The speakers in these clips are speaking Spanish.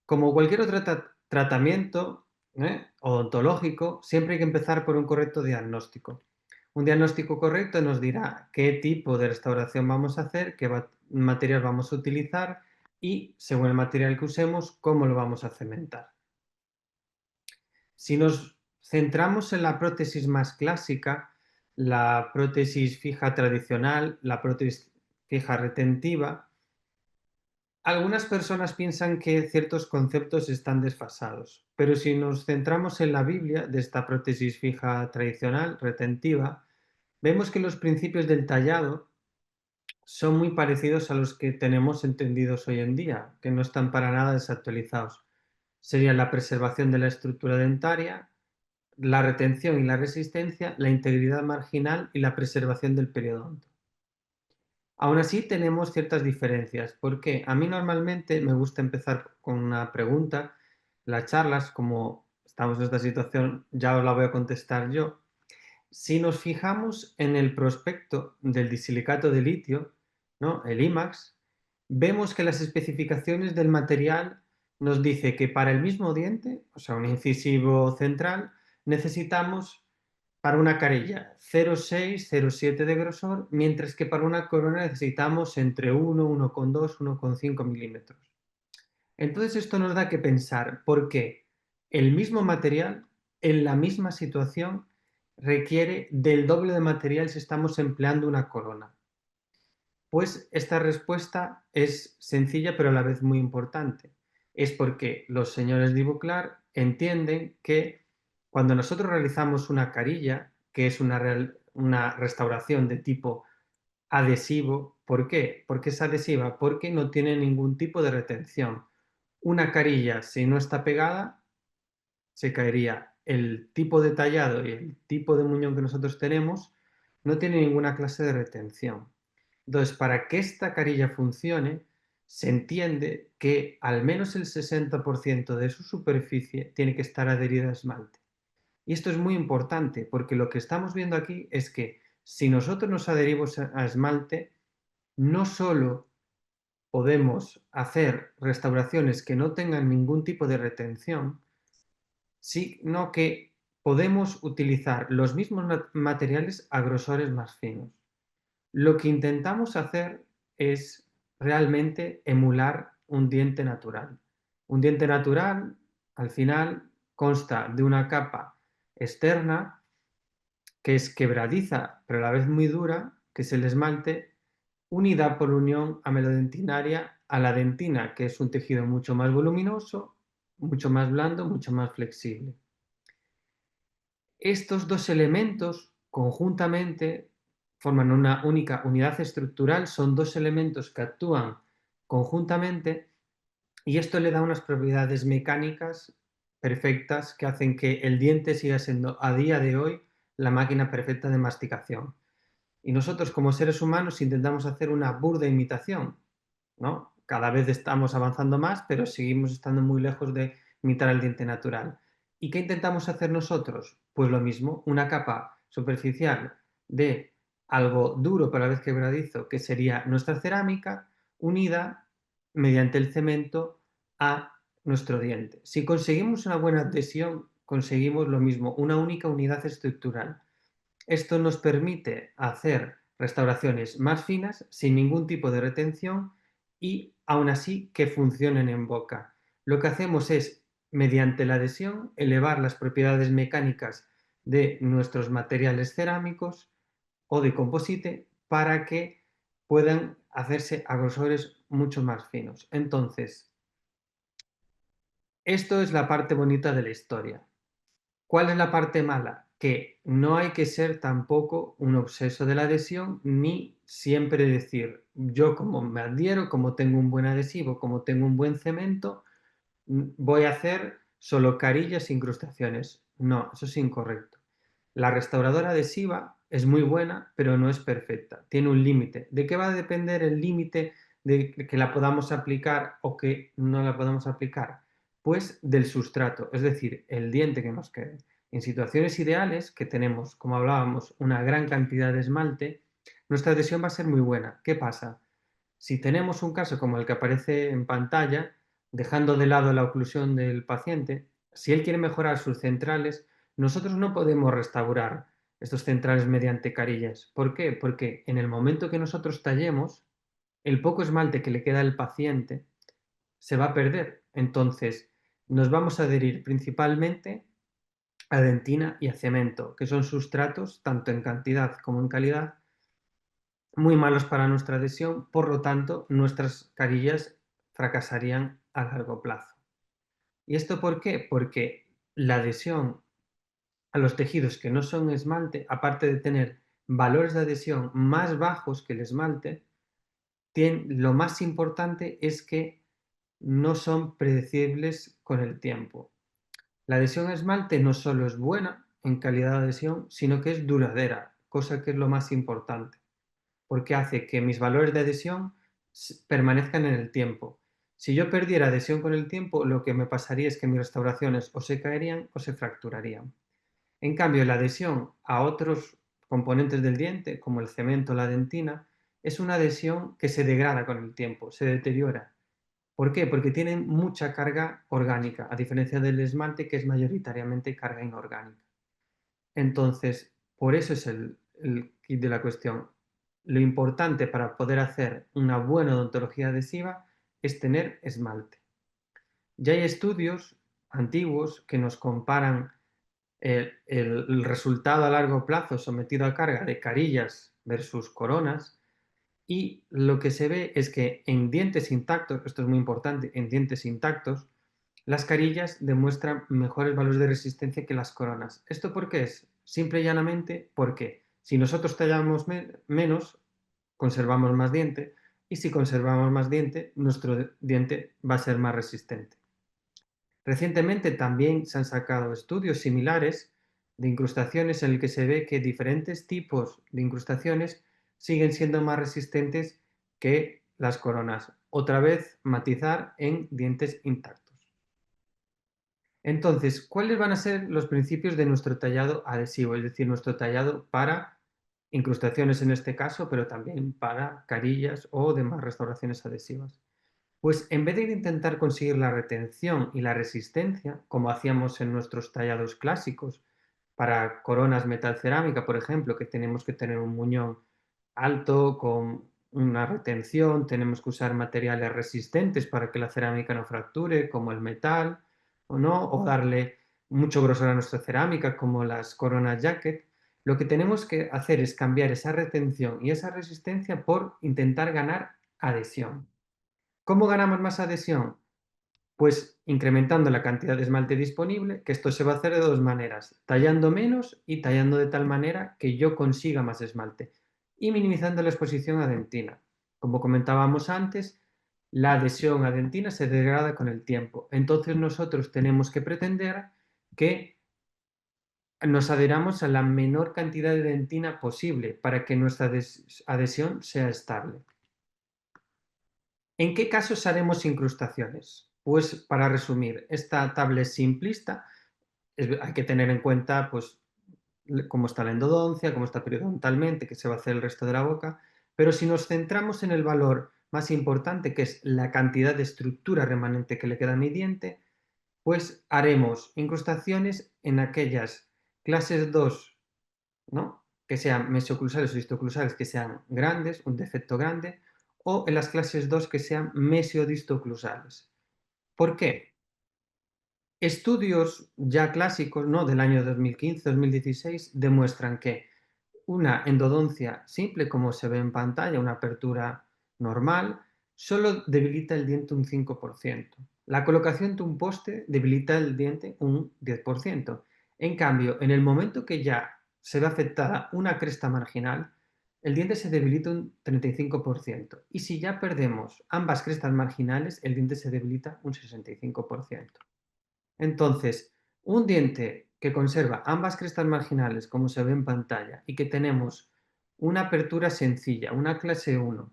Como cualquier otro tratamiento, odontológico, siempre hay que empezar por un correcto diagnóstico. Un diagnóstico correcto nos dirá qué tipo de restauración vamos a hacer, qué material vamos a utilizar y, según el material que usemos, cómo lo vamos a cementar. Si nos centramos en la prótesis más clásica, la prótesis fija tradicional, la prótesis fija retentiva, algunas personas piensan que ciertos conceptos están desfasados, pero si nos centramos en la Biblia de esta prótesis fija tradicional, retentiva, vemos que los principios del tallado son muy parecidos a los que tenemos entendidos hoy en día, que no están para nada desactualizados. Sería la preservación de la estructura dentaria, la retención y la resistencia, la integridad marginal y la preservación del periodonto. Aún así tenemos ciertas diferencias, porque a mí normalmente me gusta empezar con una pregunta. Las charlas, como estamos en esta situación, ya os la voy a contestar yo. Si nos fijamos en el prospecto del disilicato de litio, ¿no? El IMAX, vemos que las especificaciones del material nos dice que para el mismo diente, o sea, un incisivo central, necesitamos para una carilla 0,6, 0,7 de grosor, mientras que para una corona necesitamos entre 1, 1,2, 1,5 milímetros. Entonces esto nos da que pensar por qué el mismo material en la misma situación requiere del doble de material si estamos empleando una corona. Pues esta respuesta es sencilla pero a la vez muy importante. Es porque los señores de Ivoclar entienden que cuando nosotros realizamos una carilla, que es una restauración de tipo adhesivo, ¿por qué? Porque es adhesiva, porque no tiene ningún tipo de retención. Una carilla, si no está pegada, se caería. El tipo de tallado y el tipo de muñón que nosotros tenemos no tiene ninguna clase de retención. Entonces, para que esta carilla funcione, se entiende que al menos el 60% de su superficie tiene que estar adherida a esmalte. Y esto es muy importante porque lo que estamos viendo aquí es que si nosotros nos adherimos a esmalte, no solo podemos hacer restauraciones que no tengan ningún tipo de retención, sino que podemos utilizar los mismos materiales a grosores más finos. Lo que intentamos hacer es realmente emular un diente natural. Un diente natural, al final, consta de una capa externa que es quebradiza, pero a la vez muy dura, que es el esmalte, unida por unión amelodentinaria a la dentina, que es un tejido mucho más voluminoso, mucho más blando, mucho más flexible. Estos dos elementos conjuntamente forman una única unidad estructural, son dos elementos que actúan conjuntamente y esto le da unas propiedades mecánicas perfectas que hacen que el diente siga siendo a día de hoy la máquina perfecta de masticación. Y nosotros como seres humanos intentamos hacer una burda imitación, ¿no? Cada vez estamos avanzando más, pero seguimos estando muy lejos de imitar el diente natural. ¿Y qué intentamos hacer nosotros? Pues lo mismo, una capa superficial de algo duro pero a la vez quebradizo, que sería nuestra cerámica, unida mediante el cemento a nuestro diente. Si conseguimos una buena adhesión, conseguimos lo mismo, una única unidad estructural. Esto nos permite hacer restauraciones más finas, sin ningún tipo de retención y aún así que funcionen en boca. Lo que hacemos es, mediante la adhesión, elevar las propiedades mecánicas de nuestros materiales cerámicos o de composite para que puedan hacerse a grosores mucho más finos. Entonces, esto es la parte bonita de la historia. ¿Cuál es la parte mala? Que no hay que ser tampoco un obseso de la adhesión ni siempre decir, yo como me adhiero, como tengo un buen adhesivo, como tengo un buen cemento, voy a hacer solo carillas e incrustaciones. No, eso es incorrecto. La restauradora adhesiva es muy buena, pero no es perfecta. Tiene un límite. ¿De qué va a depender el límite de que la podamos aplicar o que no la podamos aplicar? Pues del sustrato, es decir, el diente que nos quede. En situaciones ideales, que tenemos, como hablábamos, una gran cantidad de esmalte, nuestra adhesión va a ser muy buena. ¿Qué pasa? Si tenemos un caso como el que aparece en pantalla, dejando de lado la oclusión del paciente, si él quiere mejorar sus centrales, nosotros no podemos restaurar estos centrales mediante carillas. ¿Por qué? Porque en el momento que nosotros tallemos, el poco esmalte que le queda al paciente se va a perder. Entonces, nos vamos a adherir principalmente a dentina y a cemento, que son sustratos, tanto en cantidad como en calidad, muy malos para nuestra adhesión, por lo tanto, nuestras carillas fracasarían a largo plazo. ¿Y esto por qué? Porque la adhesión a los tejidos que no son esmalte, aparte de tener valores de adhesión más bajos que el esmalte, lo más importante es que no son predecibles con el tiempo. La adhesión a esmalte no solo es buena en calidad de adhesión, sino que es duradera, cosa que es lo más importante, porque hace que mis valores de adhesión permanezcan en el tiempo. Si yo perdiera adhesión con el tiempo, lo que me pasaría es que mis restauraciones o se caerían o se fracturarían. En cambio, la adhesión a otros componentes del diente, como el cemento o la dentina, es una adhesión que se degrada con el tiempo, se deteriora. ¿Por qué? Porque tienen mucha carga orgánica, a diferencia del esmalte, que es mayoritariamente carga inorgánica. Entonces, por eso es el kit de la cuestión. Lo importante para poder hacer una buena odontología adhesiva es tener esmalte. Ya hay estudios antiguos que nos comparan el resultado a largo plazo sometido a carga de carillas versus coronas, y lo que se ve es que en dientes intactos, esto es muy importante, en dientes intactos, las carillas demuestran mejores valores de resistencia que las coronas. ¿Esto por qué es? Simple y llanamente porque si nosotros tallamos menos, conservamos más diente, y si conservamos más diente, nuestro diente va a ser más resistente. Recientemente también se han sacado estudios similares de incrustaciones en el que se ve que diferentes tipos de incrustaciones siguen siendo más resistentes que las coronas. Otra vez, matizar en dientes intactos. Entonces, ¿cuáles van a ser los principios de nuestro tallado adhesivo? Es decir, nuestro tallado para incrustaciones en este caso, pero también para carillas o demás restauraciones adhesivas. Pues en vez de intentar conseguir la retención y la resistencia, como hacíamos en nuestros tallados clásicos, para coronas metal-cerámica, por ejemplo, que tenemos que tener un muñón alto con una retención, tenemos que usar materiales resistentes para que la cerámica no fracture, como el metal, o no, o darle mucho grosor a nuestra cerámica, como las coronas jacket. Lo que tenemos que hacer es cambiar esa retención y esa resistencia por intentar ganar adhesión. ¿Cómo ganamos más adhesión? Pues incrementando la cantidad de esmalte disponible, que esto se va a hacer de dos maneras, tallando menos y tallando de tal manera que yo consiga más esmalte, y minimizando la exposición a dentina. Como comentábamos antes, la adhesión a dentina se degrada con el tiempo, entonces nosotros tenemos que pretender que nos adheramos a la menor cantidad de dentina posible para que nuestra adhesión sea estable. ¿En qué casos haremos incrustaciones? Pues para resumir, esta tabla es simplista, hay que tener en cuenta pues, cómo está la endodoncia, cómo está periodontalmente, qué se va a hacer el resto de la boca, pero si nos centramos en el valor más importante, que es la cantidad de estructura remanente que le queda a mi diente, pues haremos incrustaciones en aquellas clases 2, ¿no? Que sean mesioclusales o distoclusales, que sean grandes, un defecto grande, o en las clases 2 que sean mesiodistoclusales. ¿Por qué? Estudios ya clásicos, ¿no? Del año 2015-2016 demuestran que una endodoncia simple, como se ve en pantalla, una apertura normal, solo debilita el diente un 5%. La colocación de un poste debilita el diente un 10%. En cambio, en el momento que ya se ve afectada una cresta marginal, el diente se debilita un 35%. Y si ya perdemos ambas crestas marginales, el diente se debilita un 65%. Entonces, un diente que conserva ambas crestas marginales, como se ve en pantalla, y que tenemos una apertura sencilla, una clase 1,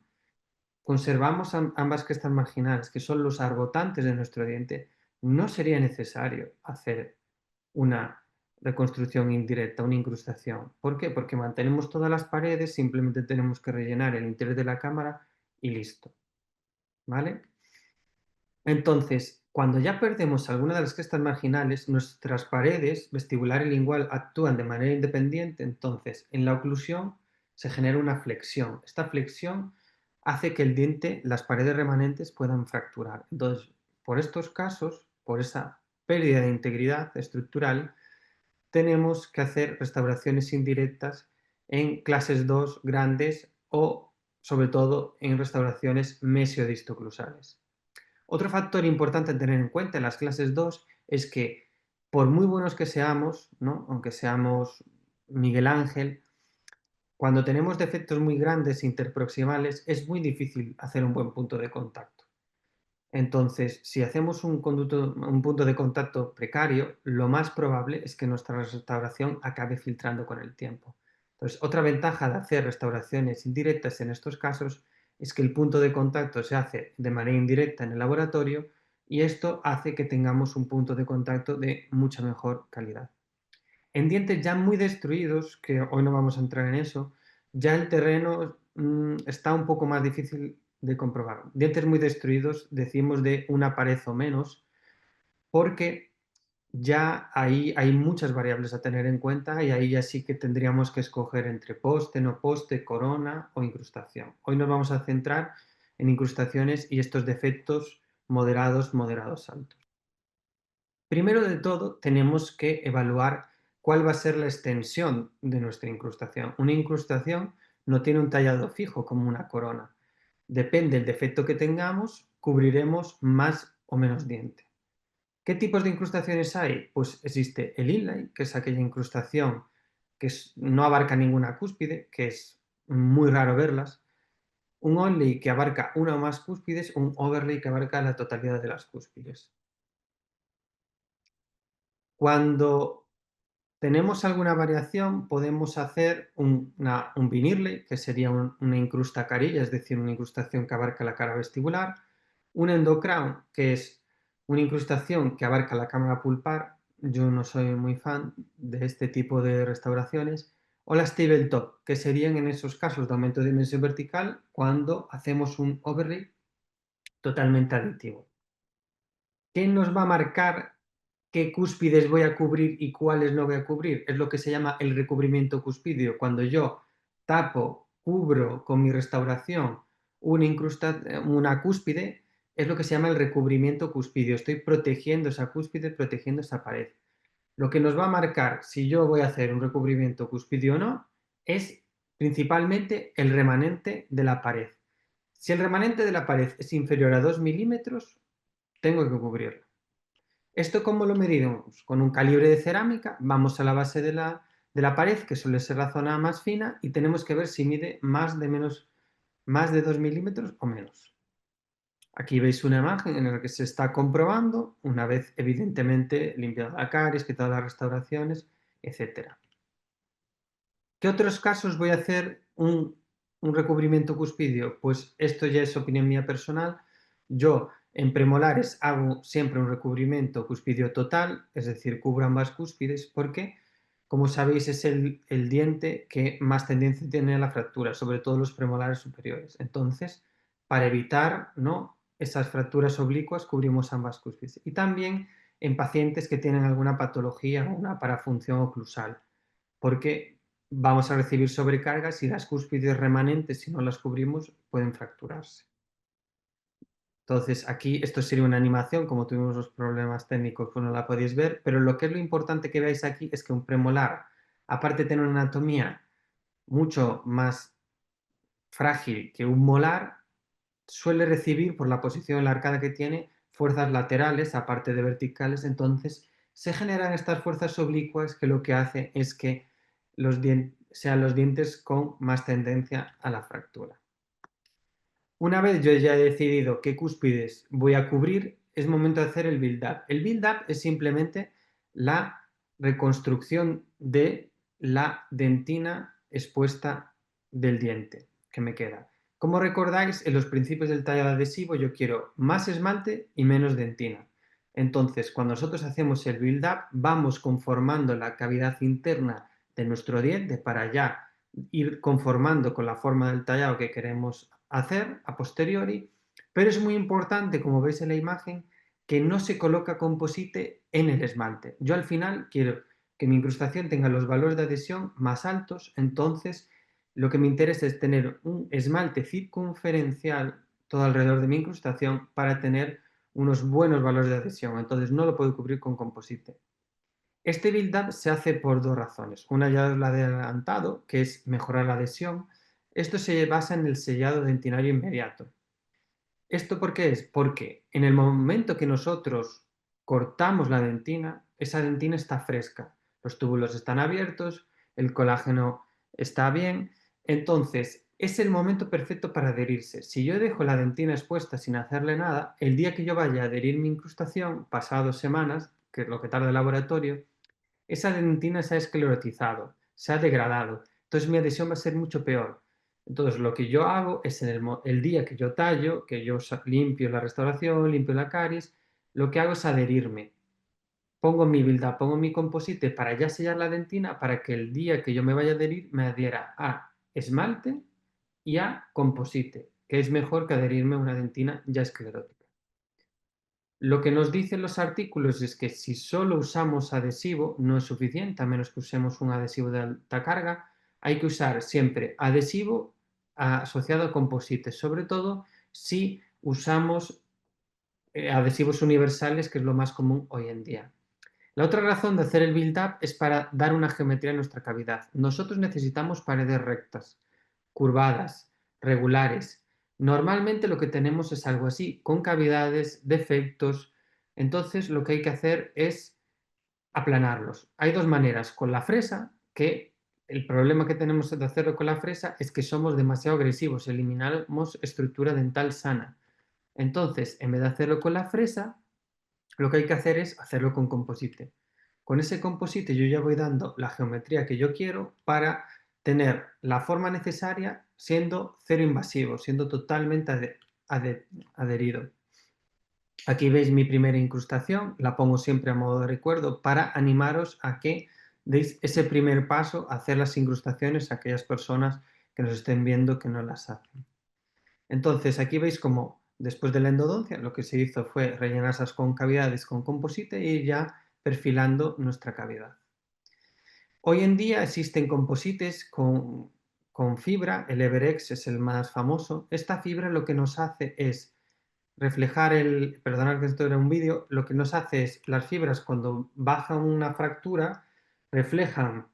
conservamos ambas crestas marginales, que son los arbotantes de nuestro diente, no sería necesario hacer una reconstrucción indirecta, una incrustación. ¿Por qué? Porque mantenemos todas las paredes, simplemente tenemos que rellenar el interior de la cámara y listo. ¿Vale? Entonces, cuando ya perdemos alguna de las crestas marginales, nuestras paredes vestibular y lingual actúan de manera independiente, entonces en la oclusión se genera una flexión. Esta flexión hace que el diente, las paredes remanentes puedan fracturar. Entonces, por estos casos, por esa pérdida de integridad estructural, tenemos que hacer restauraciones indirectas en clases 2 grandes o, sobre todo, en restauraciones mesiodistoclusales. Otro factor importante a tener en cuenta en las clases 2 es que, por muy buenos que seamos, ¿no? Aunque seamos Miguel Ángel, cuando tenemos defectos muy grandes interproximales es muy difícil hacer un buen punto de contacto. Entonces, si hacemos un punto de contacto precario, lo más probable es que nuestra restauración acabe filtrando con el tiempo. Entonces, otra ventaja de hacer restauraciones indirectas en estos casos es que el punto de contacto se hace de manera indirecta en el laboratorio y esto hace que tengamos un punto de contacto de mucha mejor calidad. En dientes ya muy destruidos, que hoy no vamos a entrar en eso, ya el terreno está un poco más difícil de comprobar. Dientes muy destruidos decimos de una pared o menos, porque ya ahí hay muchas variables a tener en cuenta y ahí ya sí que tendríamos que escoger entre poste, no poste, corona o incrustación. Hoy nos vamos a centrar en incrustaciones y estos defectos moderados, moderados altos. Primero de todo, tenemos que evaluar cuál va a ser la extensión de nuestra incrustación. Una incrustación no tiene un tallado fijo como una corona. Depende del defecto que tengamos, cubriremos más o menos diente. ¿Qué tipos de incrustaciones hay? Pues existe el inlay, que es aquella incrustación que no abarca ninguna cúspide, que es muy raro verlas. Un onlay que abarca una o más cúspides, un overlay que abarca la totalidad de las cúspides. Cuando tenemos alguna variación, podemos hacer un veneer, que sería una incrusta carilla, es decir, una incrustación que abarca la cara vestibular, un endocrown, que es una incrustación que abarca la cámara pulpar. Yo no soy muy fan de este tipo de restauraciones, o las tabletop, que serían en esos casos de aumento de dimensión vertical cuando hacemos un overlay totalmente aditivo. ¿Qué nos va a marcar qué cúspides voy a cubrir y cuáles no voy a cubrir? Es lo que se llama el recubrimiento cuspidio. Cuando yo tapo, cubro con mi restauración una cúspide, es lo que se llama el recubrimiento cuspidio. Estoy protegiendo esa cúspide, protegiendo esa pared. Lo que nos va a marcar si yo voy a hacer un recubrimiento cuspidio o no es principalmente el remanente de la pared. Si el remanente de la pared es inferior a 2 milímetros, tengo que cubrirlo. ¿Esto cómo lo medimos? Con un calibre de cerámica, vamos a la base de la pared, que suele ser la zona más fina, y tenemos que ver si mide más de 2 milímetros o menos. Aquí veis una imagen en la que se está comprobando, una vez evidentemente limpiado la caries, quitado las restauraciones, etc. ¿Qué otros casos voy a hacer un recubrimiento cuspidio? Pues esto ya es opinión mía personal. Yo en premolares hago siempre un recubrimiento cuspidio total, es decir, cubro ambas cúspides, porque, como sabéis, es el diente que más tendencia tiene a la fractura, sobre todo los premolares superiores. Entonces, para evitar, ¿no?, esas fracturas oblicuas, cubrimos ambas cúspides. Y también en pacientes que tienen alguna patología o una parafunción oclusal, porque vamos a recibir sobrecargas y las cúspides remanentes, si no las cubrimos, pueden fracturarse. Entonces, aquí esto sería una animación, como tuvimos los problemas técnicos, pues no la podéis ver, pero lo que es lo importante que veáis aquí es que un premolar, aparte de tener una anatomía mucho más frágil que un molar, suele recibir, por la posición en la arcada que tiene, fuerzas laterales, aparte de verticales. Entonces, se generan estas fuerzas oblicuas que lo que hace es que sean los dientes con más tendencia a la fractura. Una vez yo ya he decidido qué cúspides voy a cubrir, es momento de hacer el build-up. El build-up es simplemente la reconstrucción de la dentina expuesta del diente que me queda. Como recordáis, en los principios del tallado adhesivo yo quiero más esmalte y menos dentina. Entonces, cuando nosotros hacemos el build-up, vamos conformando la cavidad interna de nuestro diente para ya ir conformando con la forma del tallado que queremos hacer a posteriori, Pero es muy importante, como veis en la imagen, que no se coloca composite en el esmalte. Yo al final quiero que mi incrustación tenga los valores de adhesión más altos, entonces lo que me interesa es tener un esmalte circunferencial todo alrededor de mi incrustación para tener unos buenos valores de adhesión, entonces no lo puedo cubrir con composite. Este build-up se hace por dos razones. Una ya os la he adelantado, que es mejorar la adhesión. Esto se basa en el sellado dentinario inmediato. ¿Esto por qué es? Porque en el momento que nosotros cortamos la dentina, esa dentina está fresca, los túbulos están abiertos, el colágeno está bien, entonces es el momento perfecto para adherirse. Si yo dejo la dentina expuesta sin hacerle nada, el día que yo vaya a adherir mi incrustación, pasado 2 semanas, que es lo que tarda el laboratorio, esa dentina se ha esclerotizado, se ha degradado, entonces mi adhesión va a ser mucho peor. Entonces lo que yo hago es el día que yo tallo, que yo limpio la restauración, limpio la caries, lo que hago es adherirme. Pongo mi build-up, pongo mi composite para ya sellar la dentina para que el día que yo me vaya a adherir me adhiera a esmalte y a composite, que es mejor que adherirme a una dentina ya esclerótica. Lo que nos dicen los artículos es que si solo usamos adhesivo no es suficiente, a menos que usemos un adhesivo de alta carga, hay que usar siempre adhesivo asociado a composites, sobre todo si usamos adhesivos universales, que es lo más común hoy en día. La otra razón de hacer el build-up es para dar una geometría a nuestra cavidad. Nosotros necesitamos paredes rectas, curvadas, regulares. Normalmente lo que tenemos es algo así, con cavidades, defectos. Entonces lo que hay que hacer es aplanarlos. Hay dos maneras. Con la fresa, que el problema que tenemos de hacerlo con la fresa es que somos demasiado agresivos, eliminamos estructura dental sana. Entonces, en vez de hacerlo con la fresa, lo que hay que hacer es hacerlo con composite. Con ese composite yo ya voy dando la geometría que yo quiero para tener la forma necesaria siendo cero invasivo, siendo totalmente adherido. Aquí veis mi primera incrustación, la pongo siempre a modo de recuerdo para animaros a que deis ese primer paso a hacer las incrustaciones a aquellas personas que nos estén viendo que no las hacen. Entonces aquí veis como después de la endodoncia lo que se hizo fue rellenar esas concavidades con composite y ir ya perfilando nuestra cavidad. Hoy en día existen composites con fibra, el Everex es el más famoso. Esta fibra lo que nos hace es reflejar perdonad que esto era un vídeo, lo que nos hace es las fibras cuando bajan una fractura, reflejan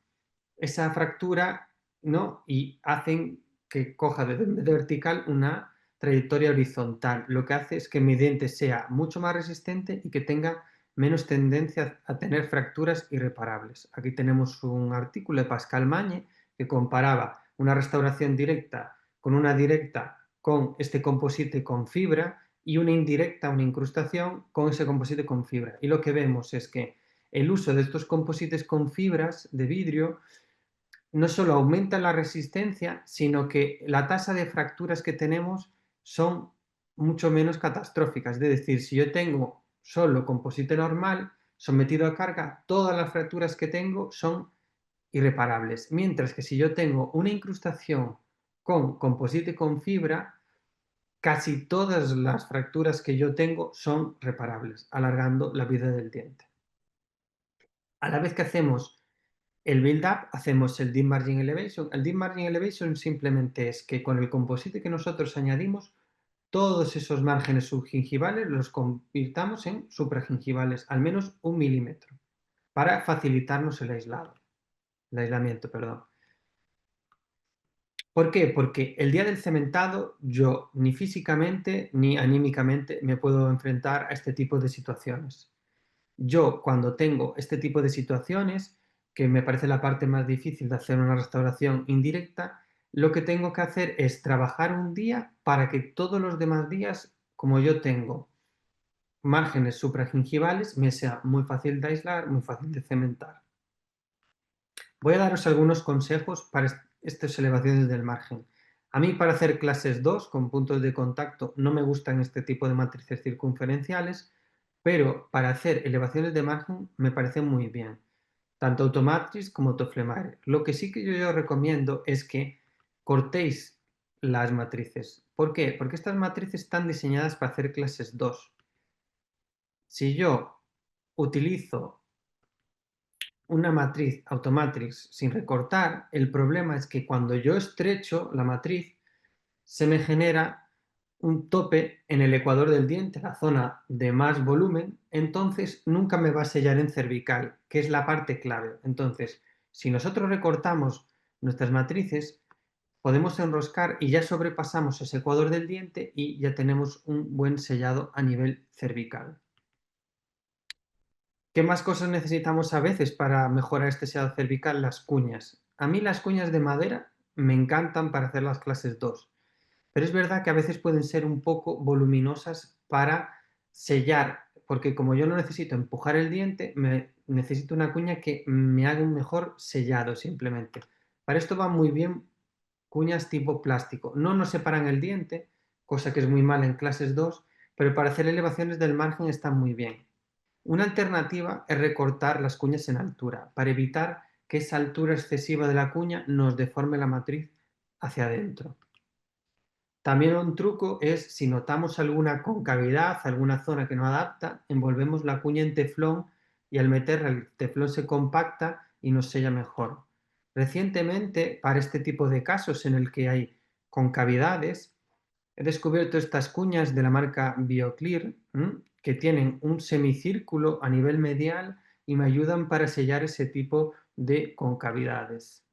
esa fractura, ¿no? Y hacen que coja de vertical una trayectoria horizontal. Lo que hace es que mi diente sea mucho más resistente y que tenga menos tendencia a tener fracturas irreparables. Aquí tenemos un artículo de Pascal Magne que comparaba una restauración directa con una directa con este composite con fibra y una indirecta, una incrustación con ese composite con fibra. Y lo que vemos es que el uso de estos composites con fibras de vidrio no solo aumenta la resistencia, sino que la tasa de fracturas que tenemos son mucho menos catastróficas. Es decir, si yo tengo solo composite normal, sometido a carga, todas las fracturas que tengo son irreparables. Mientras que si yo tengo una incrustación con composite con fibra, casi todas las fracturas que yo tengo son reparables, alargando la vida del diente. A la vez que hacemos el build-up, hacemos el Deep Margin Elevation. El Deep Margin Elevation simplemente es que con el composite que nosotros añadimos, todos esos márgenes subgingivales los convirtamos en supragingivales, al menos 1 milímetro, para facilitarnos el aislamiento, perdón. ¿Por qué? Porque el día del cementado yo ni físicamente ni anímicamente me puedo enfrentar a este tipo de situaciones. Yo, cuando tengo este tipo de situaciones, que me parece la parte más difícil de hacer una restauración indirecta, lo que tengo que hacer es trabajar un día para que todos los demás días, como yo tengo márgenes supragingivales, me sea muy fácil de aislar, muy fácil de cementar. Voy a daros algunos consejos para estas elevaciones del margen. A mí, para hacer clases 2 con puntos de contacto no me gustan este tipo de matrices circunferenciales, pero para hacer elevaciones de margen me parecen muy bien, tanto Automatrix como Autoflemare. Lo que sí que yo recomiendo es que cortéis las matrices, ¿Por qué? Porque estas matrices están diseñadas para hacer clases 2. Si yo utilizo una matriz automatrix sin recortar, el problema es que cuando yo estrecho la matriz, se me genera un tope en el ecuador del diente, la zona de más volumen, entonces nunca me va a sellar en cervical, que es la parte clave. Entonces, si nosotros recortamos nuestras matrices, podemos enroscar y ya sobrepasamos ese ecuador del diente y ya tenemos un buen sellado a nivel cervical. ¿Qué más cosas necesitamos a veces para mejorar este sellado cervical? Las cuñas. A mí las cuñas de madera me encantan para hacer las clases 2, pero es verdad que a veces pueden ser un poco voluminosas para sellar, porque como yo no necesito empujar el diente, necesito una cuña que me haga un mejor sellado simplemente. Para esto va muy bien cuñas tipo plástico. No nos separan el diente, cosa que es muy mala en clases 2, pero para hacer elevaciones del margen están muy bien. Una alternativa es recortar las cuñas en altura, para evitar que esa altura excesiva de la cuña nos deforme la matriz hacia adentro. También un truco es, si notamos alguna concavidad, alguna zona que no adapta, envolvemos la cuña en teflón y al meterla el teflón se compacta y nos sella mejor. Recientemente, para este tipo de casos en el que hay concavidades, he descubierto estas cuñas de la marca BioClear, que tienen un semicírculo a nivel medial y me ayudan para sellar ese tipo de concavidades.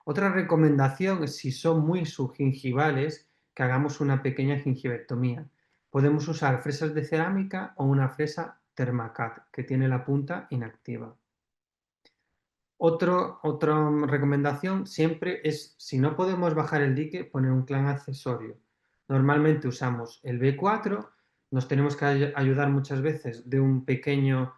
Otra recomendación es, si son muy subgingivales, que hagamos una pequeña gingivectomía. Podemos usar fresas de cerámica o una fresa Thermacat, que tiene la punta inactiva. Otra recomendación siempre es, si no podemos bajar el dique, poner un clan accesorio. Normalmente usamos el B4, nos tenemos que ayudar muchas veces de un pequeño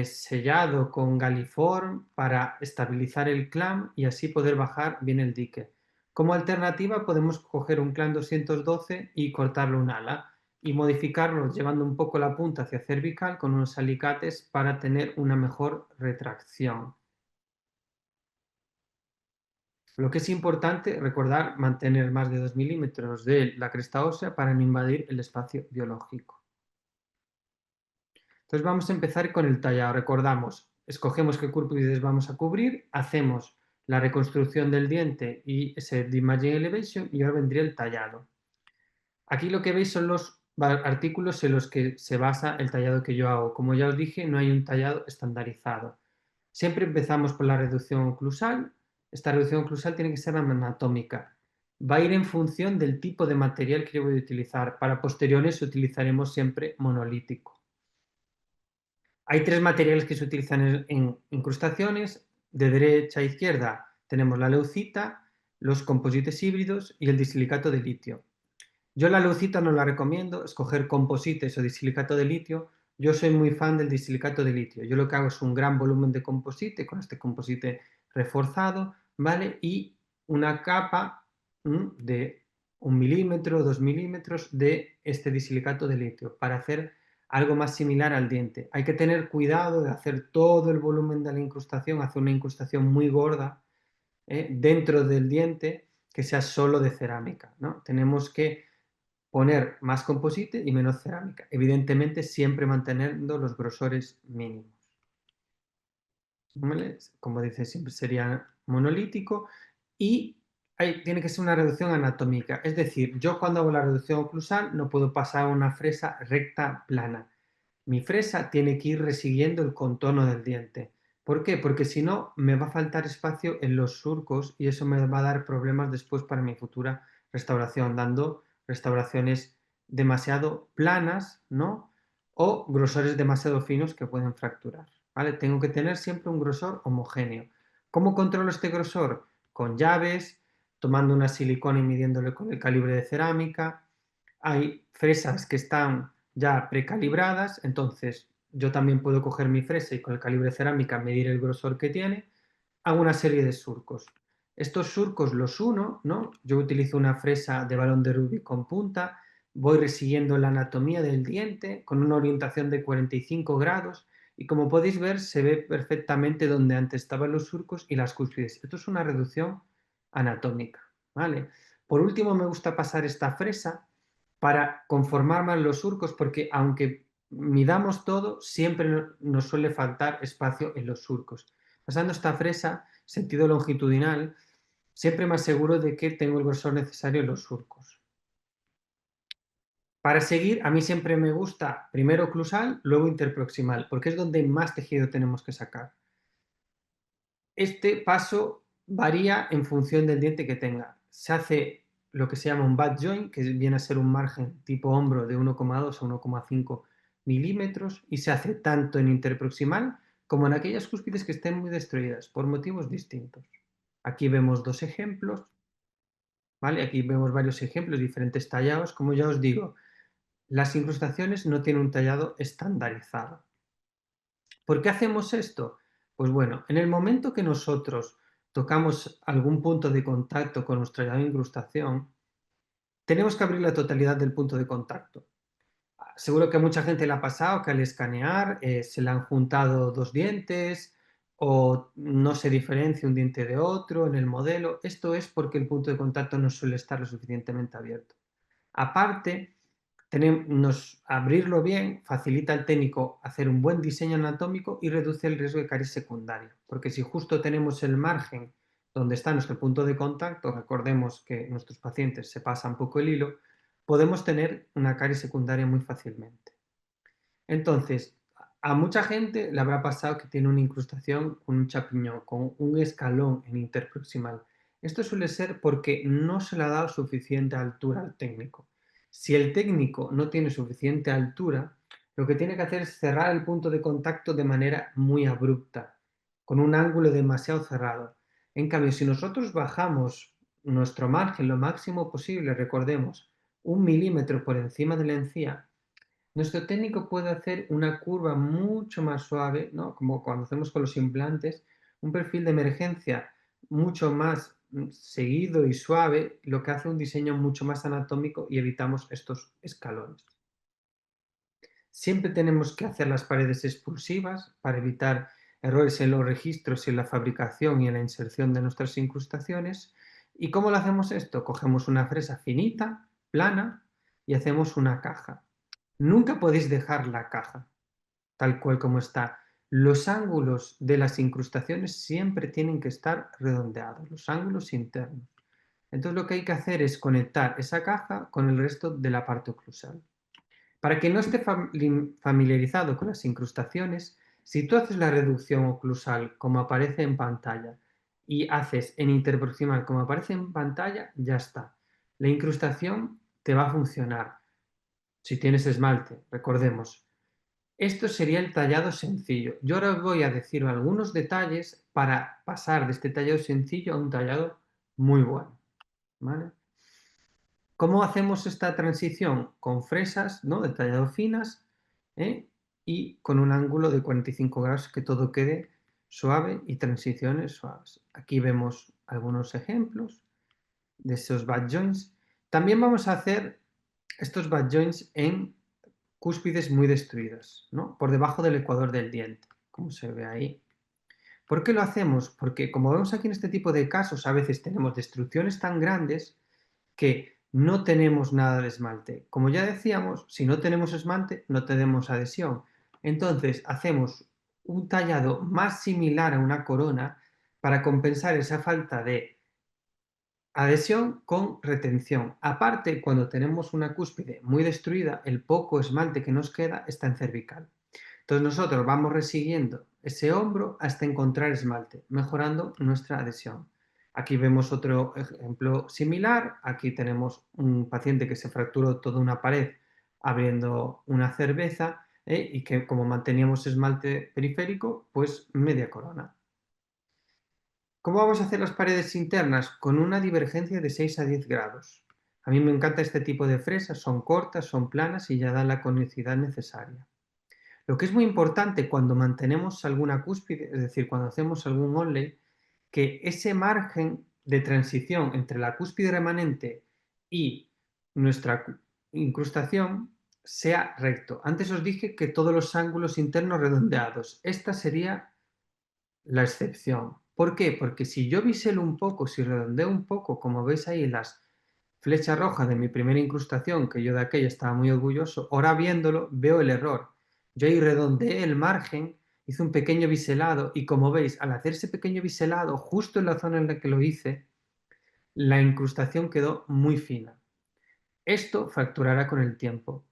sellado con Galiform para estabilizar el clan y así poder bajar bien el dique. Como alternativa podemos coger un clan 212 y cortarlo un ala y modificarlo llevando un poco la punta hacia cervical con unos alicates para tener una mejor retracción. Lo que es importante, recordar mantener más de 2 milímetros de la cresta ósea para no invadir el espacio biológico. Entonces vamos a empezar con el tallado. Recordamos, escogemos qué curvides vamos a cubrir, hacemos la reconstrucción del diente y ese Imaging Elevation y ahora vendría el tallado. Aquí lo que veis son los artículos en los que se basa el tallado que yo hago. Como ya os dije, no hay un tallado estandarizado. Siempre empezamos por la reducción oclusal. Esta reducción oclusal tiene que ser anatómica. Va a ir en función del tipo de material que yo voy a utilizar. Para posteriores utilizaremos siempre monolítico. Hay tres materiales que se utilizan en incrustaciones. De derecha a izquierda tenemos la leucita, los composites híbridos y el disilicato de litio. Yo la leucita no la recomiendo, escoger composites o disilicato de litio. Yo soy muy fan del disilicato de litio. Yo lo que hago es un gran volumen de composite, con este composite reforzado, ¿vale? Y una capa de 1 milímetro, 2 milímetros de este disilicato de litio para hacer algo más similar al diente. Hay que tener cuidado de hacer todo el volumen de la incrustación, hacer una incrustación muy gorda dentro del diente que sea solo de cerámica, ¿no? Tenemos que poner más composite y menos cerámica. Evidentemente, siempre manteniendo los grosores mínimos. ¿Vale? Como dice, siempre sería monolítico y tiene que ser una reducción anatómica. Es decir, yo cuando hago la reducción oclusal no puedo pasar una fresa recta plana. Mi fresa tiene que ir resiguiendo el contorno del diente. ¿Por qué? Porque si no, me va a faltar espacio en los surcos y eso me va a dar problemas después para mi futura restauración, dando restauraciones demasiado planas, ¿no? O grosores demasiado finos que pueden fracturar, ¿vale? Tengo que tener siempre un grosor homogéneo. ¿Cómo controlo este grosor? Con llaves, tomando una silicona y midiéndole con el calibre de cerámica. Hay fresas que están ya precalibradas, entonces yo también puedo coger mi fresa y con el calibre de cerámica medir el grosor que tiene. Hago una serie de surcos. Estos surcos los uno, ¿no? Yo utilizo una fresa de balón de rugby con punta, voy resiguiendo la anatomía del diente con una orientación de 45 grados y como podéis ver se ve perfectamente donde antes estaban los surcos y las cúspides. Esto es una reducción anatómica, ¿vale? Por último me gusta pasar esta fresa para conformar más los surcos, porque aunque midamos todo, siempre nos suele faltar espacio en los surcos. Pasando esta fresa, sentido longitudinal, siempre más seguro de que tengo el grosor necesario en los surcos. Para seguir, a mí siempre me gusta primero oclusal, luego interproximal, porque es donde más tejido tenemos que sacar. Este paso varía en función del diente que tenga. Se hace lo que se llama un bad joint, que viene a ser un margen tipo hombro de 1,2 a 1,5 milímetros, y se hace tanto en interproximal como en aquellas cúspides que estén muy destruidas por motivos distintos. Aquí vemos dos ejemplos, ¿vale? Aquí vemos varios ejemplos, diferentes tallados. Como ya os digo, las incrustaciones no tienen un tallado estandarizado. ¿Por qué hacemos esto? Pues bueno, en el momento que nosotros tocamos algún punto de contacto con nuestra llave de incrustación, tenemos que abrir la totalidad del punto de contacto. Seguro que a mucha gente le ha pasado que al escanear se le han juntado dos dientes o no se diferencia un diente de otro en el modelo. Esto es porque el punto de contacto no suele estar lo suficientemente abierto. Aparte, abrirlo bien facilita al técnico hacer un buen diseño anatómico y reduce el riesgo de caries secundaria, porque si justo tenemos el margen donde está nuestro punto de contacto, recordemos que nuestros pacientes se pasan un poco el hilo, podemos tener una caries secundaria muy fácilmente. Entonces, a mucha gente le habrá pasado que tiene una incrustación con un champiñón, con un escalón en interproximal. Esto suele ser porque no se le ha dado suficiente altura al técnico. Si el técnico no tiene suficiente altura, lo que tiene que hacer es cerrar el punto de contacto de manera muy abrupta, con un ángulo demasiado cerrado. En cambio, si nosotros bajamos nuestro margen lo máximo posible, recordemos, 1 milímetro por encima de la encía, nuestro técnico puede hacer una curva mucho más suave, ¿no? Como cuando hacemos con los implantes, un perfil de emergencia mucho más seguido y suave, lo que hace un diseño mucho más anatómico y evitamos estos escalones. Siempre tenemos que hacer las paredes expulsivas para evitar errores en los registros y en la fabricación y en la inserción de nuestras incrustaciones. ¿Y cómo lo hacemos esto? Cogemos una fresa finita, plana, y hacemos una caja. Nunca podéis dejar la caja tal cual como está. Los ángulos de las incrustaciones siempre tienen que estar redondeados, los ángulos internos. Entonces lo que hay que hacer es conectar esa caja con el resto de la parte oclusal. Para quien no esté familiarizado con las incrustaciones, si tú haces la reducción oclusal como aparece en pantalla y haces en interproximal como aparece en pantalla, ya está. La incrustación te va a funcionar. Si tienes esmalte, recordemos, esto sería el tallado sencillo. Yo ahora os voy a decir algunos detalles para pasar de este tallado sencillo a un tallado muy bueno, ¿vale? ¿Cómo hacemos esta transición? Con fresas, ¿no? De tallado finas, ¿eh? Y con un ángulo de 45 grados que todo quede suave y transiciones suaves. Aquí vemos algunos ejemplos de esos bad joints. También vamos a hacer estos bad joints en cúspides muy destruidas, ¿no? Por debajo del ecuador del diente, como se ve ahí. ¿Por qué lo hacemos? Porque como vemos aquí en este tipo de casos, a veces tenemos destrucciones tan grandes que no tenemos nada de esmalte. Como ya decíamos, si no tenemos esmalte, no tenemos adhesión. Entonces hacemos un tallado más similar a una corona para compensar esa falta de adhesión con retención. Aparte, cuando tenemos una cúspide muy destruida, el poco esmalte que nos queda está en cervical. Entonces nosotros vamos resiguiendo ese hombro hasta encontrar esmalte, mejorando nuestra adhesión. Aquí vemos otro ejemplo similar. Aquí tenemos un paciente que se fracturó toda una pared abriendo una cerveza y que como manteníamos esmalte periférico, pues media corona. ¿Cómo vamos a hacer las paredes internas? Con una divergencia de 6 a 10 grados. A mí me encanta este tipo de fresas, son cortas, son planas y ya dan la conicidad necesaria. Lo que es muy importante cuando mantenemos alguna cúspide, es decir, cuando hacemos algún onlay, que ese margen de transición entre la cúspide remanente y nuestra incrustación sea recto. Antes os dije que todos los ángulos internos redondeados. Esta sería la excepción. ¿Por qué? Porque si yo biselo un poco, si redondeo un poco, como veis ahí en las flecha roja de mi primera incrustación, que yo de aquella estaba muy orgulloso, ahora viéndolo veo el error. Yo ahí redondeé el margen, hice un pequeño biselado y como veis, al hacer ese pequeño biselado justo en la zona en la que lo hice, la incrustación quedó muy fina. Esto fracturará con el tiempo.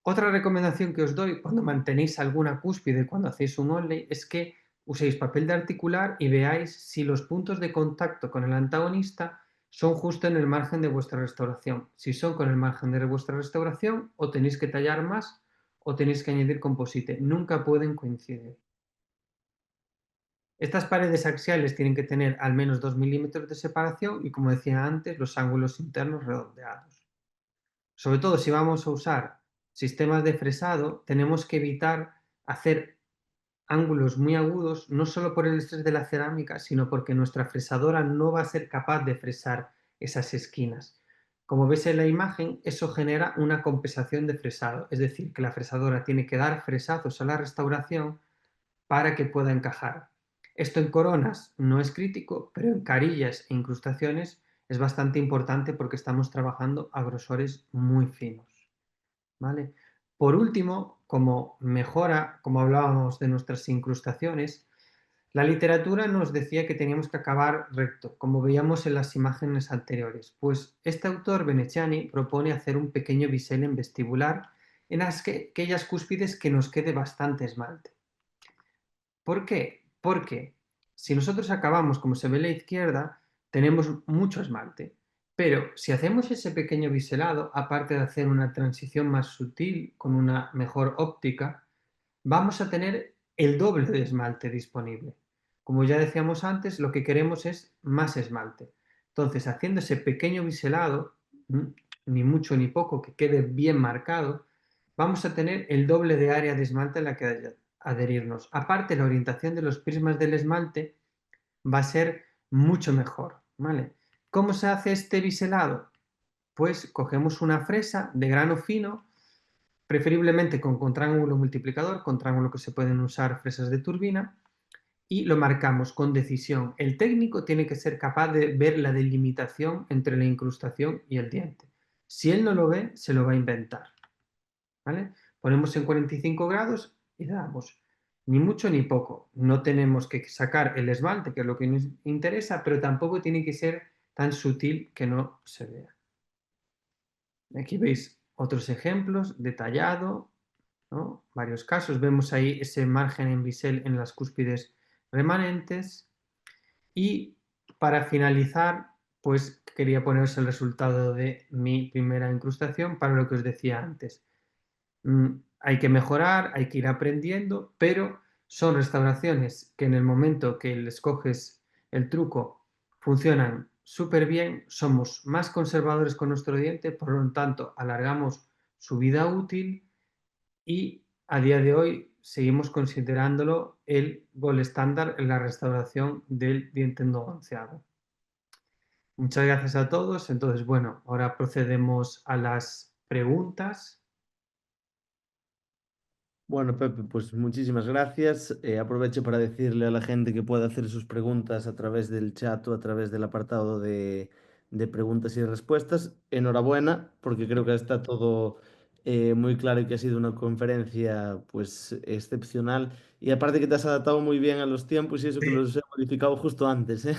Otra recomendación que os doy cuando mantenéis alguna cúspide, cuando hacéis un onlay, es que uséis papel de articular y veáis si los puntos de contacto con el antagonista son justo en el margen de vuestra restauración. Si son con el margen de vuestra restauración, o tenéis que tallar más o tenéis que añadir composite. Nunca pueden coincidir. Estas paredes axiales tienen que tener al menos 2 milímetros de separación y, como decía antes, los ángulos internos redondeados. Sobre todo si vamos a usar sistemas de fresado, tenemos que evitar hacer ángulos muy agudos, no solo por el estrés de la cerámica, sino porque nuestra fresadora no va a ser capaz de fresar esas esquinas. Como ves en la imagen, eso genera una compensación de fresado, es decir, que la fresadora tiene que dar fresazos a la restauración para que pueda encajar. Esto en coronas no es crítico, pero en carillas e incrustaciones es bastante importante porque estamos trabajando a grosores muy finos. ¿Vale? Por último, como mejora, como hablábamos de nuestras incrustaciones, la literatura nos decía que teníamos que acabar recto, como veíamos en las imágenes anteriores. Pues este autor, Veneciani, propone hacer un pequeño bisel en vestibular en aquellas cúspides que nos quede bastante esmalte. ¿Por qué? Porque si nosotros acabamos como se ve a la izquierda, tenemos mucho esmalte. Pero si hacemos ese pequeño biselado, aparte de hacer una transición más sutil, con una mejor óptica, vamos a tener el doble de esmalte disponible. Como ya decíamos antes, lo que queremos es más esmalte. Entonces, haciendo ese pequeño biselado, ni mucho ni poco, que quede bien marcado, vamos a tener el doble de área de esmalte a la que adherirnos. Aparte, la orientación de los prismas del esmalte va a ser mucho mejor, ¿vale? ¿Cómo se hace este biselado? Pues cogemos una fresa de grano fino, preferiblemente con triángulo multiplicador, con triángulo que se pueden usar fresas de turbina, y lo marcamos con decisión. El técnico tiene que ser capaz de ver la delimitación entre la incrustación y el diente. Si él no lo ve, se lo va a inventar. ¿Vale? Ponemos en 45 grados y damos. Ni mucho ni poco. No tenemos que sacar el esmalte, que es lo que nos interesa, pero tampoco tiene que ser tan sutil que no se vea. Aquí veis otros ejemplos, detallado, ¿no? Varios casos. Vemos ahí ese margen en bisel en las cúspides remanentes. Y para finalizar, pues quería poneros el resultado de mi primera incrustación para lo que os decía antes. Hay que mejorar, hay que ir aprendiendo, pero son restauraciones que en el momento que les coges el truco funcionan súper bien, somos más conservadores con nuestro diente, por lo tanto alargamos su vida útil y a día de hoy seguimos considerándolo el gol estándar en la restauración del diente endobronceado. Muchas gracias a todos. Entonces, bueno, ahora procedemos a las preguntas. Bueno, Pepe, pues muchísimas gracias. Aprovecho para decirle a la gente que puede hacer sus preguntas a través del chat o a través del apartado de preguntas y respuestas. Enhorabuena, porque creo que está todo muy claro y que ha sido una conferencia pues excepcional. Y aparte que te has adaptado muy bien a los tiempos y eso que Sí. los he modificado justo antes, ¿eh?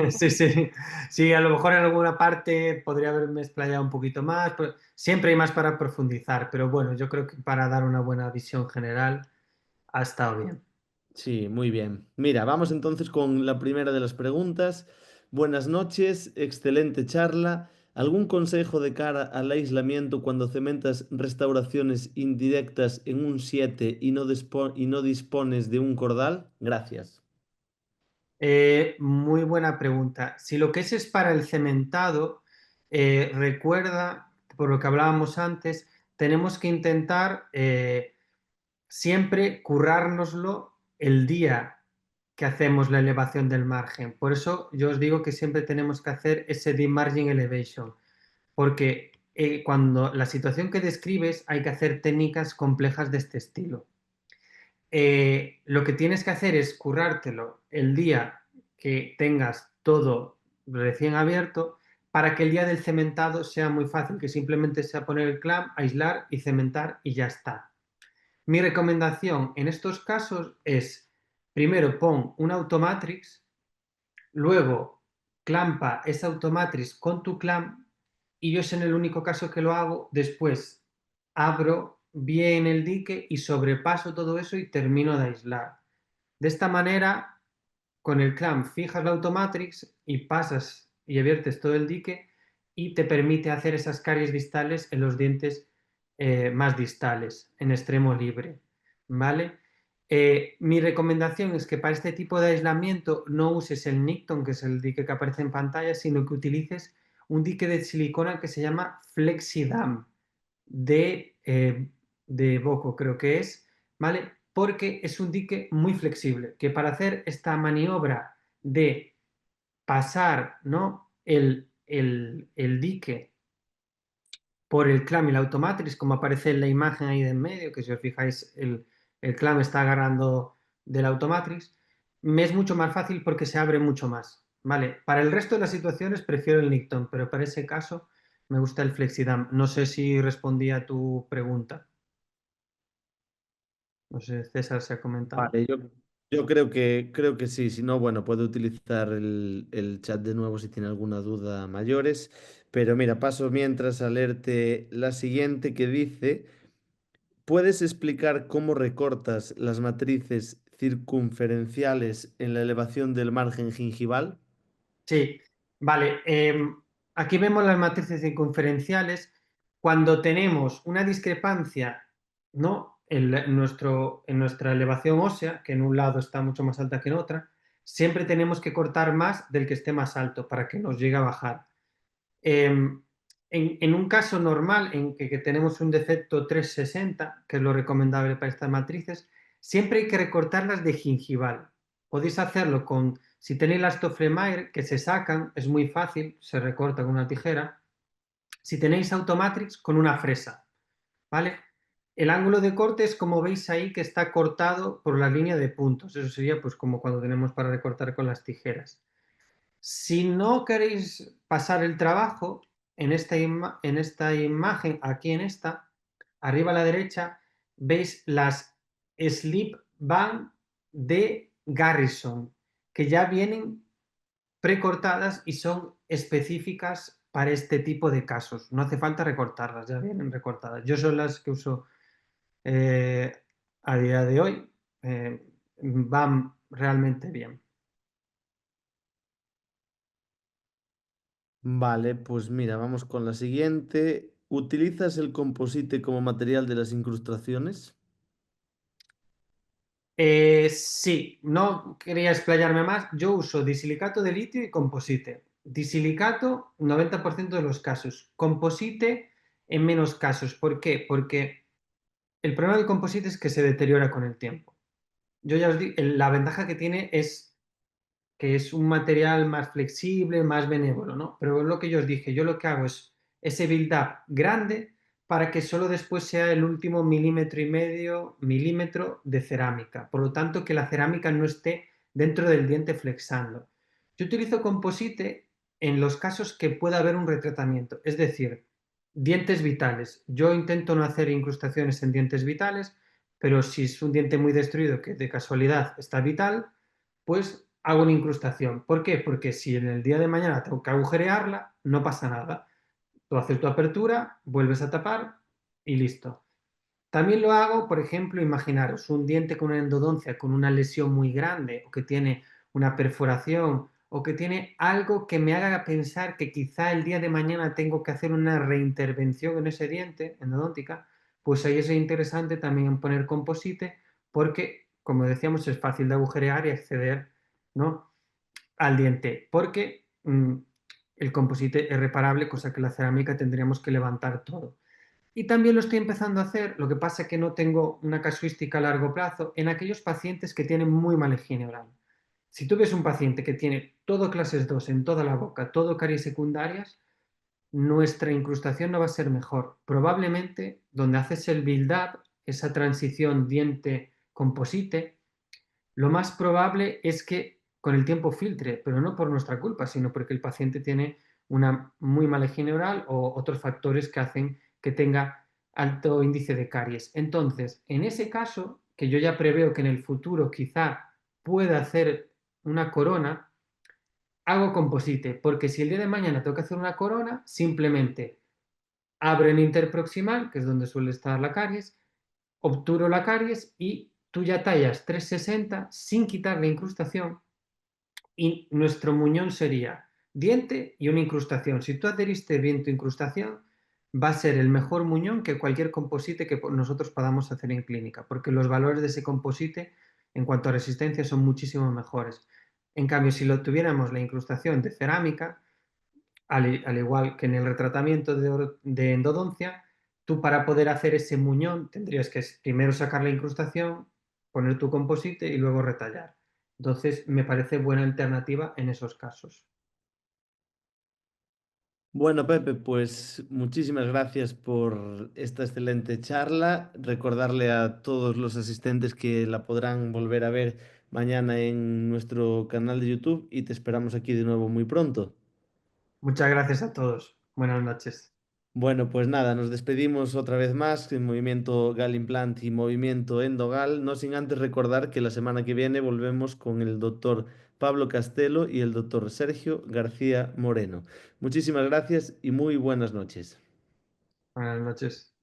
Sí, sí. Sí, a lo mejor en alguna parte podría haberme explayado un poquito más, pero siempre hay más para profundizar, pero bueno, yo creo que para dar una buena visión general ha estado bien. Sí, muy bien. Mira, vamos entonces con la primera de las preguntas. Buenas noches, excelente charla. ¿Algún consejo de cara al aislamiento cuando cementas restauraciones indirectas en un 7 y y no dispones de un cordal? Gracias. Muy buena pregunta. Si lo que es para el cementado, recuerda, por lo que hablábamos antes, tenemos que intentar siempre currárnoslo el día que hacemos la elevación del margen. Por eso yo os digo que siempre tenemos que hacer ese deep margin elevation, porque cuando la situación que describes hay que hacer técnicas complejas de este estilo. Lo que tienes que hacer es currártelo el día que tengas todo recién abierto para que el día del cementado sea muy fácil, que simplemente sea poner el clamp, aislar y cementar y ya está. Mi recomendación en estos casos es, primero pon un automatrix, luego clampa esa automatrix con tu clamp y yo es en el único caso que lo hago, después abro bien el dique y sobrepaso todo eso y termino de aislar. De esta manera, con el clamp fijas la automatrix y pasas y abiertes todo el dique y te permite hacer esas caries distales en los dientes más distales, en extremo libre, ¿vale? Mi recomendación es que para este tipo de aislamiento no uses el Nicton, que es el dique que aparece en pantalla, sino que utilices un dique de silicona que se llama FlexiDam de Boco, creo que es, ¿vale? Porque es un dique muy flexible, que para hacer esta maniobra de pasar, ¿no? el dique por el clam y la automatrix, como aparece en la imagen ahí de en medio, que si os fijáis el clam está agarrando del automatrix, me es mucho más fácil porque se abre mucho más, ¿vale? Para el resto de las situaciones prefiero el Nicton, pero para ese caso me gusta el FlexiDam. No sé si respondí a tu pregunta. No sé, César se ha comentado. Vale, yo creo que sí, si no, bueno, puedo utilizar el chat de nuevo si tiene alguna duda mayores, pero mira, paso mientras a leerte la siguiente que dice, ¿puedes explicar cómo recortas las matrices circunferenciales en la elevación del margen gingival? Sí, vale. Aquí vemos las matrices circunferenciales. Cuando tenemos una discrepancia, ¿no? En nuestra elevación ósea, que en un lado está mucho más alta que en otra, siempre tenemos que cortar más del que esté más alto para que nos llegue a bajar. En, en un caso normal en que tenemos un defecto 360, que es lo recomendable para estas matrices, siempre hay que recortarlas de gingival. Podéis hacerlo con, si tenéis las Toffler-Mayer, que se sacan, es muy fácil, se recorta con una tijera. Si tenéis Automatrix, con una fresa, ¿vale? El ángulo de corte es como veis ahí que está cortado por la línea de puntos. Eso sería pues como cuando tenemos para recortar con las tijeras. Si no queréis pasar el trabajo, en esta imagen, aquí en esta, arriba a la derecha, veis las Slip Band de Garrison, que ya vienen precortadas y son específicas para este tipo de casos. No hace falta recortarlas, ya vienen recortadas. Yo son las que uso eh, a día de hoy. Van realmente bien. Vale, pues mira, vamos con la siguiente. ¿Utilizas el composite como material de las incrustaciones? Sí, no quería explayarme más. Yo uso disilicato de litio y composite. Disilicato, 90% de los casos. Composite, en menos casos. ¿Por qué? Porque el problema del composite es que se deteriora con el tiempo. Yo ya os digo, la ventaja que tiene es que es un material más flexible, más benévolo, ¿no? Pero es lo que yo os dije, yo lo que hago es ese build-up grande para que solo después sea el último milímetro y medio, milímetro de cerámica. Por lo tanto, que la cerámica no esté dentro del diente flexando. Yo utilizo composite en los casos que pueda haber un retratamiento, es decir, dientes vitales. Yo intento no hacer incrustaciones en dientes vitales, pero si es un diente muy destruido que de casualidad está vital, pues hago una incrustación. ¿Por qué? Porque si en el día de mañana tengo que agujerearla, no pasa nada. Tú haces tu apertura, vuelves a tapar y listo. También lo hago, por ejemplo, imaginaros un diente con una endodoncia, con una lesión muy grande, o que tiene una perforación, o que tiene algo que me haga pensar que quizá el día de mañana tengo que hacer una reintervención en ese diente endodóntica, pues ahí es interesante también poner composite, porque, como decíamos, es fácil de agujerear y acceder, ¿no? al diente, porque el composite es reparable, cosa que la cerámica tendríamos que levantar todo. Y también lo estoy empezando a hacer, lo que pasa es que no tengo una casuística a largo plazo, en aquellos pacientes que tienen muy mala higiene oral. Si tú ves un paciente que tiene todo clases 2 en toda la boca, todo caries secundarias, nuestra incrustación no va a ser mejor. Probablemente donde haces el build-up, esa transición diente-composite, lo más probable es que con el tiempo filtre, pero no por nuestra culpa, sino porque el paciente tiene una muy mala higiene oral o otros factores que hacen que tenga alto índice de caries. Entonces, en ese caso, que yo ya preveo que en el futuro quizá pueda hacer una corona, hago composite, porque si el día de mañana tengo que hacer una corona, simplemente abro en interproximal, que es donde suele estar la caries, obturo la caries y tú ya tallas 360 sin quitar la incrustación y nuestro muñón sería diente y una incrustación. Si tú adheriste bien tu incrustación, va a ser el mejor muñón que cualquier composite que nosotros podamos hacer en clínica, porque los valores de ese composite en cuanto a resistencia son muchísimo mejores. En cambio, si lo tuviéramos la incrustación de cerámica, al igual que en el retratamiento de endodoncia, tú para poder hacer ese muñón tendrías que primero sacar la incrustación, poner tu composite y luego retallar. Entonces, me parece buena alternativa en esos casos. Bueno, Pepe, pues muchísimas gracias por esta excelente charla. Recordarle a todos los asistentes que la podrán volver a ver mañana en nuestro canal de YouTube y te esperamos aquí de nuevo muy pronto. Muchas gracias a todos. Buenas noches. Bueno, pues nada, nos despedimos otra vez más en Movimiento Gal Implant y Movimiento Endogal, no sin antes recordar que la semana que viene volvemos con el doctor Pablo Castelo y el doctor Sergio García Moreno. Muchísimas gracias y muy buenas noches. Buenas noches.